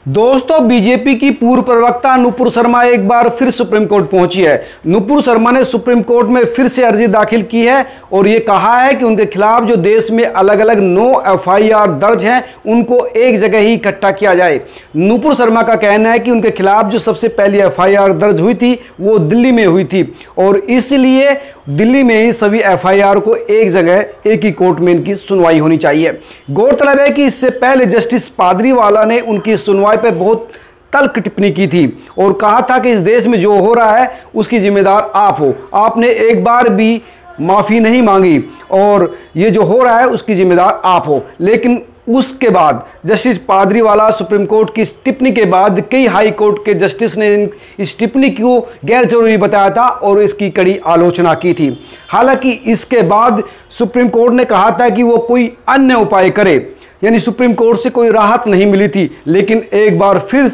दोस्तों, बीजेपी की पूर्व प्रवक्ता नुपुर शर्मा एक बार फिर सुप्रीम कोर्ट पहुंची है। नुपुर शर्मा ने सुप्रीम कोर्ट में फिर से अर्जी दाखिल की है और यह कहा है कि उनके खिलाफ जो देश में अलग अलग 9 एफआईआर दर्ज हैं उनको एक जगह ही इकट्ठा किया जाए। नुपुर शर्मा का कहना है कि उनके खिलाफ जो सबसे पहली एफआईआर दर्ज हुई थी वो दिल्ली में हुई थी और इसलिए दिल्ली में ही सभी एफआईआर को एक जगह एक ही कोर्ट में इनकी सुनवाई होनी चाहिए। गौरतलब है कि इससे पहले जस्टिस पादरीवाला ने उनकी सुनवाई पे बहुत तल्ख टिप्पणी की थी और कहा था कि इस देश में जो हो रहा है उसकी जिम्मेदार आप हो। आपने एक बार भी माफी नहीं मांगी और ये जो हो रहा है उसकी जिम्मेदार आप हो। लेकिन उसके बाद जस्टिस पादरीवाला सुप्रीम कोर्ट की इस टिप्पणी के बाद कई हाई कोर्ट के जस्टिस ने इस टिप्पणी को गैर जरूरी बताया था और इसकी कड़ी आलोचना की थी। हालांकि इसके बाद सुप्रीम कोर्ट ने कहा था कि वो कोई अन्य उपाय करे, यानी सुप्रीम कोर्ट से कोई राहत नहीं मिली थी। लेकिन एक बार फिर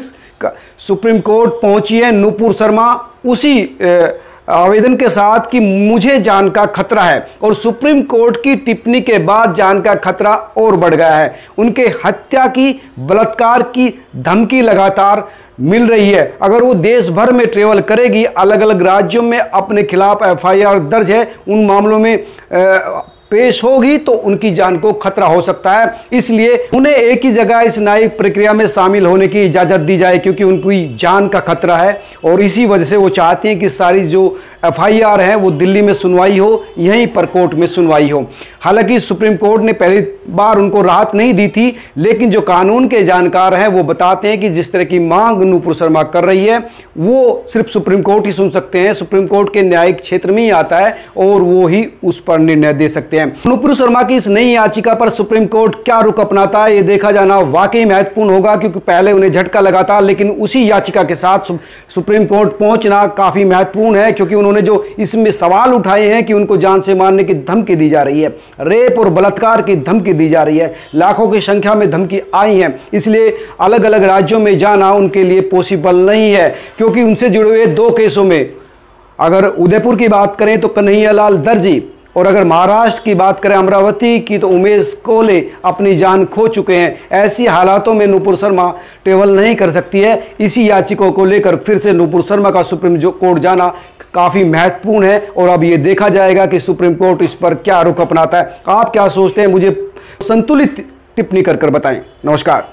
सुप्रीम कोर्ट पहुंची है नुपुर शर्मा उसी आवेदन के साथ कि मुझे जान का खतरा है और सुप्रीम कोर्ट की टिप्पणी के बाद जान का खतरा और बढ़ गया है। उनके हत्या की, बलात्कार की धमकी लगातार मिल रही है। अगर वो देश भर में ट्रेवल करेगी, अलग अलग राज्यों में अपने खिलाफ एफआईआर दर्ज है, उन मामलों में पेश होगी तो उनकी जान को खतरा हो सकता है। इसलिए उन्हें एक ही जगह इस न्यायिक प्रक्रिया में शामिल होने की इजाजत दी जाए क्योंकि उनकी जान का खतरा है और इसी वजह से वो चाहते हैं कि सारी जो एफआईआर है वो दिल्ली में सुनवाई हो, यहीं पर कोर्ट में सुनवाई हो। हालांकि सुप्रीम कोर्ट ने पहली बार उनको राहत नहीं दी थी, लेकिन जो कानून के जानकार हैं वो बताते हैं कि जिस तरह की मांग नुपुर शर्मा कर रही है वो सिर्फ सुप्रीम कोर्ट ही सुन सकते हैं। सुप्रीम कोर्ट के न्यायिक क्षेत्र में ही आता है और वो ही उस पर निर्णय दे सकते हैं। नुपुर शर्मा की इस नई याचिका पर सुप्रीम कोर्ट क्या रुख अपनाता है ये देखा जाना वाकई महत्वपूर्ण होगा, क्योंकि पहले उन्हें झटका लगा था, लेकिन उसी याचिका के साथ सुप्रीम कोर्ट पहुंचना काफी महत्वपूर्ण है क्योंकि उन्होंने जो इसमें सवाल उठाए हैं कि उनको जान से मारने की धमकी दी जा रही है, रेप और बलात्कार की धमकी दी जा रही है, लाखों की संख्या में धमकी आई है। इसलिए अलग अलग राज्यों में जाना उनके लिए पॉसिबल नहीं है क्योंकि उनसे जुड़े हुए 2 केसों में अगर उदयपुर की बात करें तो कन्हैयालाल दर्जी और अगर महाराष्ट्र की बात करें अमरावती की तो उमेश कोले अपनी जान खो चुके हैं। ऐसी हालातों में नुपुर शर्मा ट्रेवल नहीं कर सकती है। इसी याचिका को लेकर फिर से नुपुर शर्मा का सुप्रीम कोर्ट जाना काफी महत्वपूर्ण है और अब यह देखा जाएगा कि सुप्रीम कोर्ट इस पर क्या रुख अपनाता है। आप क्या सोचते हैं, मुझे संतुलित टिप्पणी कर बताएं। नमस्कार।